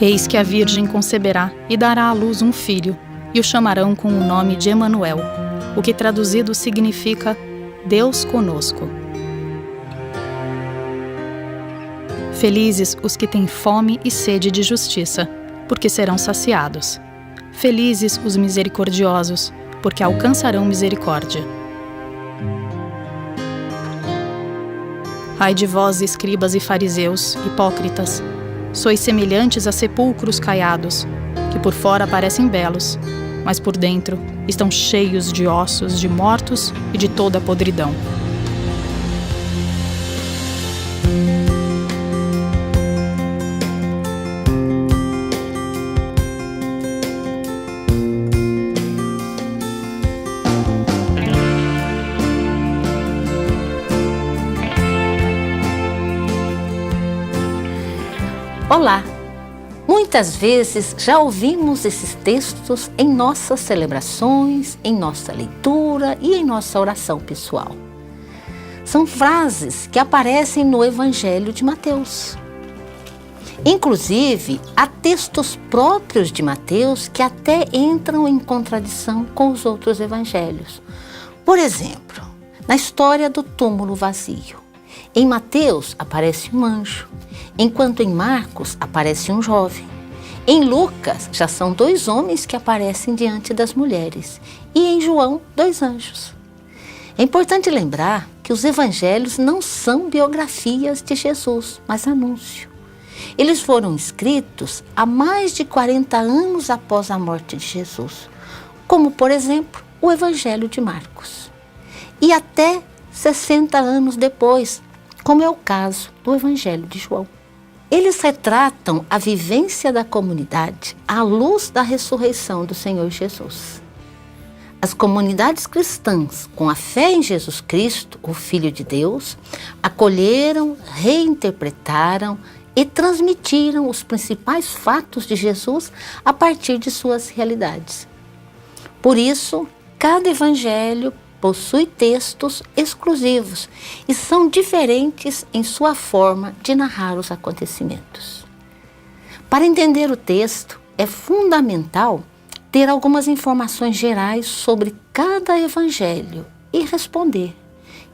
Eis que a Virgem conceberá e dará à luz um filho, e o chamarão com o nome de Emanuel, o que traduzido significa Deus conosco. Felizes os que têm fome e sede de justiça, porque serão saciados. Felizes os misericordiosos, porque alcançarão misericórdia. Ai de vós, escribas e fariseus, hipócritas, sois semelhantes a sepulcros caiados, que por fora parecem belos, mas por dentro estão cheios de ossos de mortos e de toda a podridão. Olá! Muitas vezes já ouvimos esses textos em nossas celebrações, em nossa leitura e em nossa oração pessoal. São frases que aparecem no Evangelho de Mateus. Inclusive, há textos próprios de Mateus que até entram em contradição com os outros evangelhos. Por exemplo, na história do túmulo vazio. Em Mateus aparece um anjo, enquanto em Marcos aparece um jovem. Em Lucas já são 2 homens que aparecem diante das mulheres e em João 2 anjos. É importante lembrar que os evangelhos não são biografias de Jesus, mas anúncio. Eles foram escritos há mais de 40 anos após a morte de Jesus, como por exemplo o Evangelho de Marcos, e até 60 anos depois, como é o caso do Evangelho de João. Eles retratam a vivência da comunidade à luz da ressurreição do Senhor Jesus. As comunidades cristãs, com a fé em Jesus Cristo, o Filho de Deus, acolheram, reinterpretaram e transmitiram os principais fatos de Jesus a partir de suas realidades. Por isso, cada evangelho possui textos exclusivos e são diferentes em sua forma de narrar os acontecimentos. Para entender o texto, é fundamental ter algumas informações gerais sobre cada evangelho e responder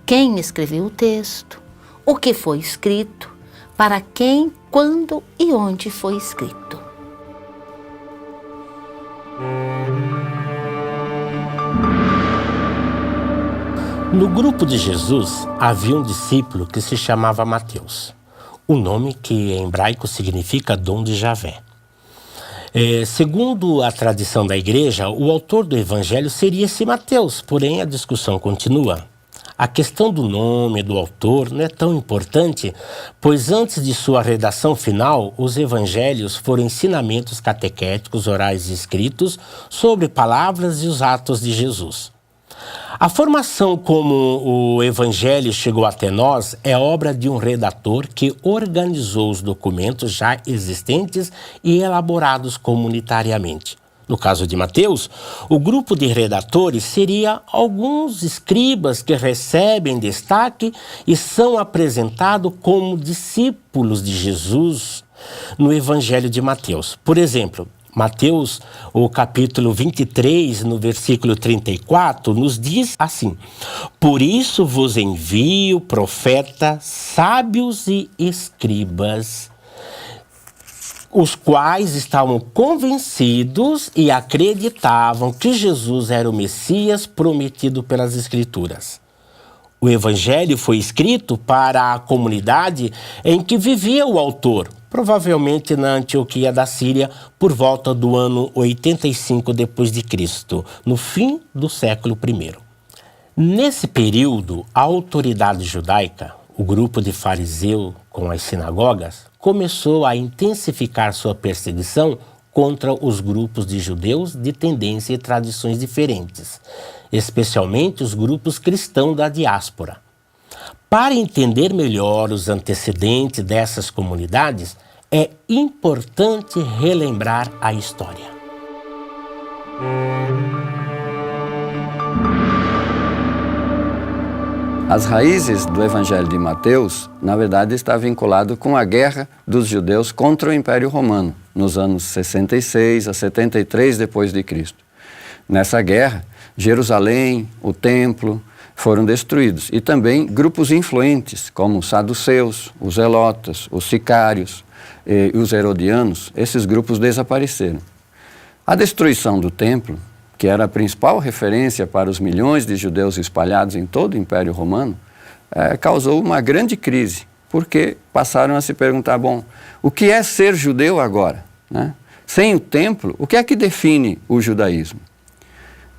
quem escreveu o texto, o que foi escrito, para quem, quando e onde foi escrito. No grupo de Jesus havia um discípulo que se chamava Mateus, o nome que em hebraico significa dom de Javé. Segundo a tradição da igreja, o autor do evangelho seria esse Mateus, porém a discussão continua. A questão do nome do autor não é tão importante, pois antes de sua redação final, os evangelhos foram ensinamentos catequéticos orais e escritos sobre palavras e os atos de Jesus. A formação como o Evangelho chegou até nós é obra de um redator que organizou os documentos já existentes e elaborados comunitariamente. No caso de Mateus, o grupo de redatores seria alguns escribas que recebem destaque e são apresentados como discípulos de Jesus no Evangelho de Mateus. Por exemplo, Mateus, o capítulo 23, no versículo 34, nos diz assim: Por isso vos envio profetas, sábios e escribas, os quais estavam convencidos e acreditavam que Jesus era o Messias prometido pelas Escrituras. O Evangelho foi escrito para a comunidade em que vivia o autor, provavelmente na Antioquia da Síria, por volta do ano 85 d.C., no fim do século I. Nesse período, a autoridade judaica, o grupo de fariseus com as sinagogas, começou a intensificar sua perseguição contra os grupos de judeus de tendência e tradições diferentes, especialmente os grupos cristãos da diáspora. Para entender melhor os antecedentes dessas comunidades, é importante relembrar a história. As raízes do Evangelho de Mateus, na verdade, está vinculado com a guerra dos judeus contra o Império Romano, nos anos 66 a 73 depois de Cristo. Nessa guerra, Jerusalém, o templo, foram destruídos, e também grupos influentes, como os saduceus, os zelotas, os sicários e os herodianos, esses grupos desapareceram. A destruição do templo, que era a principal referência para os milhões de judeus espalhados em todo o Império Romano, causou uma grande crise, porque passaram a se perguntar, bom, o que é ser judeu agora, né? Sem o templo, o que é que define o judaísmo?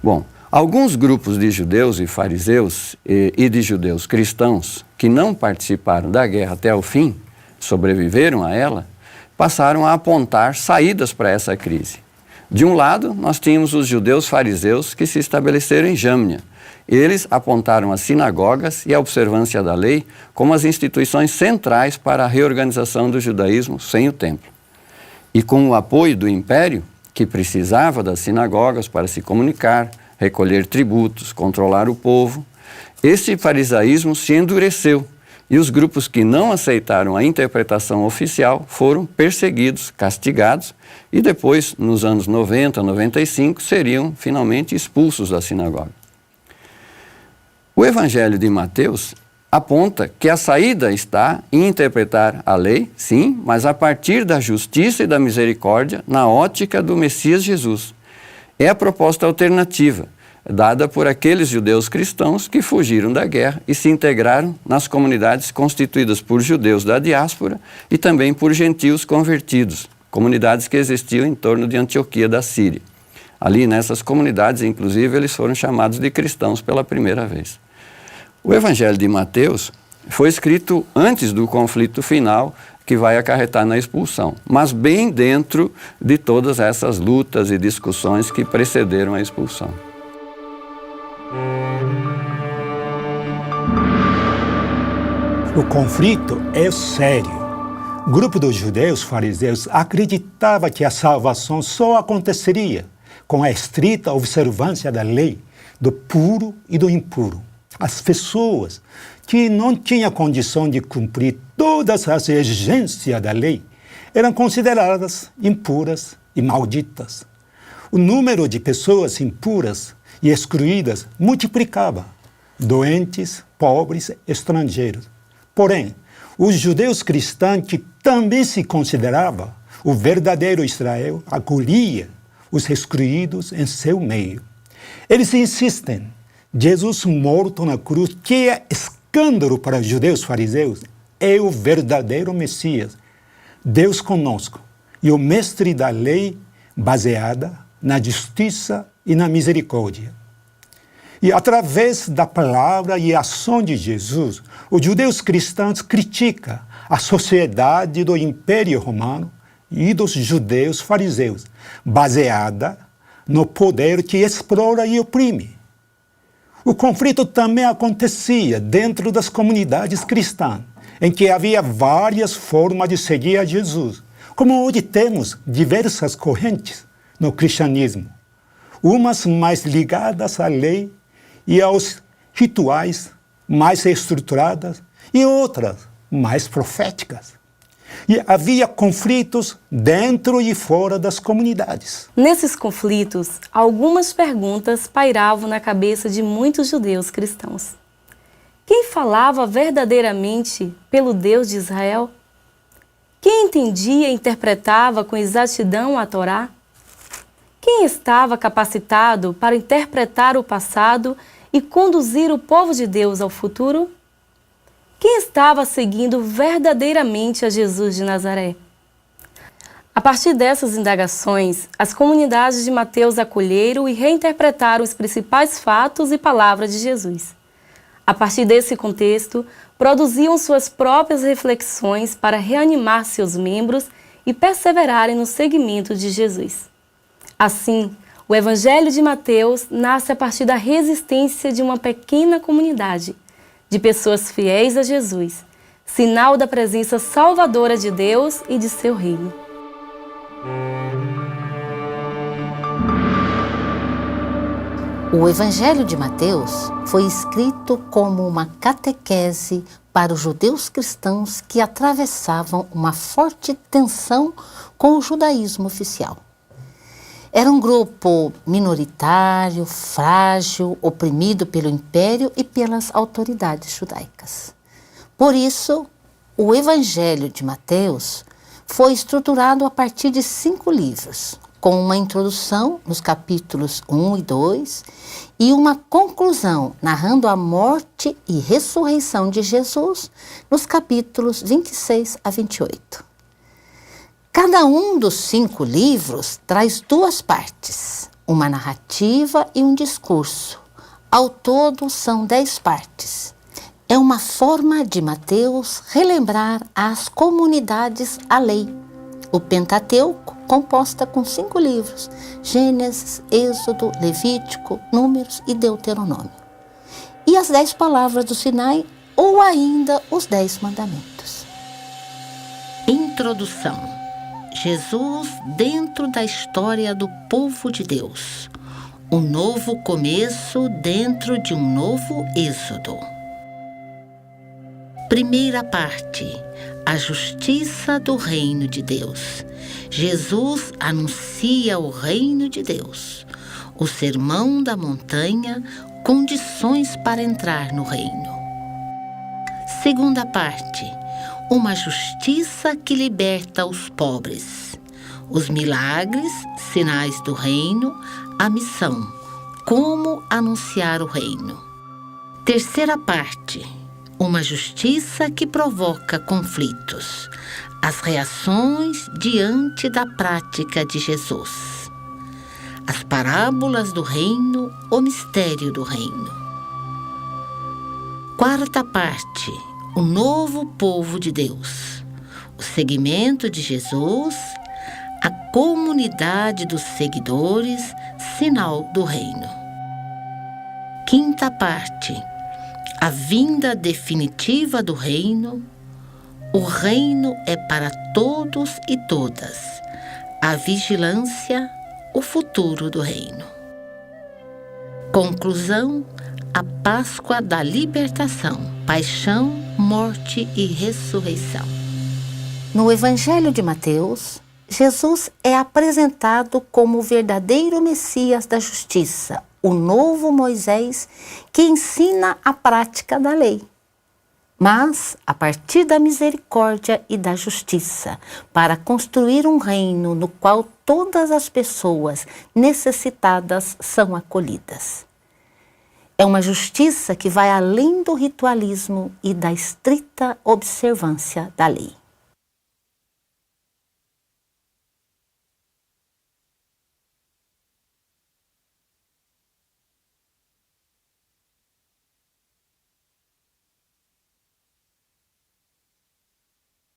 Bom, alguns grupos de judeus e fariseus e de judeus cristãos que não participaram da guerra até o fim, sobreviveram a ela, passaram a apontar saídas para essa crise. De um lado, nós tínhamos os judeus fariseus que se estabeleceram em Jâmnia. Eles apontaram as sinagogas e a observância da lei como as instituições centrais para a reorganização do judaísmo sem o templo. E com o apoio do império, que precisava das sinagogas para se comunicar, recolher tributos, controlar o povo, esse farisaísmo se endureceu e os grupos que não aceitaram a interpretação oficial foram perseguidos, castigados e depois, nos anos 90, 95, seriam finalmente expulsos da sinagoga. O Evangelho de Mateus aponta que a saída está em interpretar a lei, sim, mas a partir da justiça e da misericórdia na ótica do Messias Jesus. É a proposta alternativa, dada por aqueles judeus cristãos que fugiram da guerra e se integraram nas comunidades constituídas por judeus da diáspora e também por gentios convertidos, comunidades que existiam em torno de Antioquia da Síria. Ali nessas comunidades, inclusive, eles foram chamados de cristãos pela primeira vez. O Evangelho de Mateus foi escrito antes do conflito final que vai acarretar na expulsão, mas bem dentro de todas essas lutas e discussões que precederam a expulsão. O conflito é sério. O grupo dos judeus fariseus acreditava que a salvação só aconteceria com a estrita observância da lei, do puro e do impuro. As pessoas que não tinham condição de cumprir todas as exigências da lei eram consideradas impuras e malditas. O número de pessoas impuras e excluídas multiplicava, doentes, pobres, estrangeiros. Porém, os judeus cristãos, que também se consideravam o verdadeiro Israel, acolhia os excluídos em seu meio. Eles insistem, Jesus morto na cruz, que é escândalo para os judeus fariseus, é o verdadeiro Messias, Deus conosco, e o mestre da lei baseada na justiça e na misericórdia. E através da palavra e ação de Jesus, os judeus cristãos criticam a sociedade do Império Romano e dos judeus fariseus, baseada no poder que explora e oprime. O conflito também acontecia dentro das comunidades cristãs, em que havia várias formas de seguir a Jesus, como hoje temos diversas correntes no cristianismo, umas mais ligadas à lei e aos rituais mais estruturadas e outras mais proféticas. E havia conflitos dentro e fora das comunidades. Nesses conflitos, algumas perguntas pairavam na cabeça de muitos judeus cristãos. Quem falava verdadeiramente pelo Deus de Israel? Quem entendia e interpretava com exatidão a Torá? Quem estava capacitado para interpretar o passado e conduzir o povo de Deus ao futuro? Quem estava seguindo verdadeiramente a Jesus de Nazaré? A partir dessas indagações, as comunidades de Mateus acolheram e reinterpretaram os principais fatos e palavras de Jesus. A partir desse contexto, produziam suas próprias reflexões para reanimar seus membros e perseverarem no seguimento de Jesus. Assim, o Evangelho de Mateus nasce a partir da resistência de uma pequena comunidade de pessoas fiéis a Jesus, sinal da presença salvadora de Deus e de seu reino. O Evangelho de Mateus foi escrito como uma catequese para os judeus cristãos que atravessavam uma forte tensão com o judaísmo oficial. Era um grupo minoritário, frágil, oprimido pelo império e pelas autoridades judaicas. Por isso, o Evangelho de Mateus foi estruturado a partir de 5 livros, com uma introdução nos capítulos 1 e 2 e uma conclusão narrando a morte e ressurreição de Jesus nos capítulos 26 a 28. Cada um dos 5 livros traz 2 partes, uma narrativa e um discurso. Ao todo, são 10 partes. É uma forma de Mateus relembrar às comunidades a lei. O Pentateuco, composta com 5 livros, Gênesis, Êxodo, Levítico, Números e Deuteronômio. E as 10 palavras do Sinai, ou ainda os 10 mandamentos. Introdução. Jesus dentro da história do povo de Deus. Um novo começo dentro de um novo êxodo. Primeira parte. A justiça do reino de Deus. Jesus anuncia o reino de Deus. O sermão da montanha, condições para entrar no reino. Segunda parte. Uma justiça que liberta os pobres. Os milagres, sinais do reino, a missão. Como anunciar o reino. Terceira parte. Uma justiça que provoca conflitos. As reações diante da prática de Jesus. As parábolas do reino, o mistério do reino. Quarta parte. O novo povo de Deus. O seguimento de Jesus, a comunidade dos seguidores, sinal do reino. Quinta parte. A vinda definitiva do reino. O reino é para todos e todas. A vigilância, o futuro do reino. Conclusão, a Páscoa da libertação, paixão, morte e ressurreição. No Evangelho de Mateus, Jesus é apresentado como o verdadeiro Messias da justiça, o novo Moisés que ensina a prática da lei. Mas a partir da misericórdia e da justiça, para construir um reino no qual todas as pessoas necessitadas são acolhidas. É uma justiça que vai além do ritualismo e da estrita observância da lei.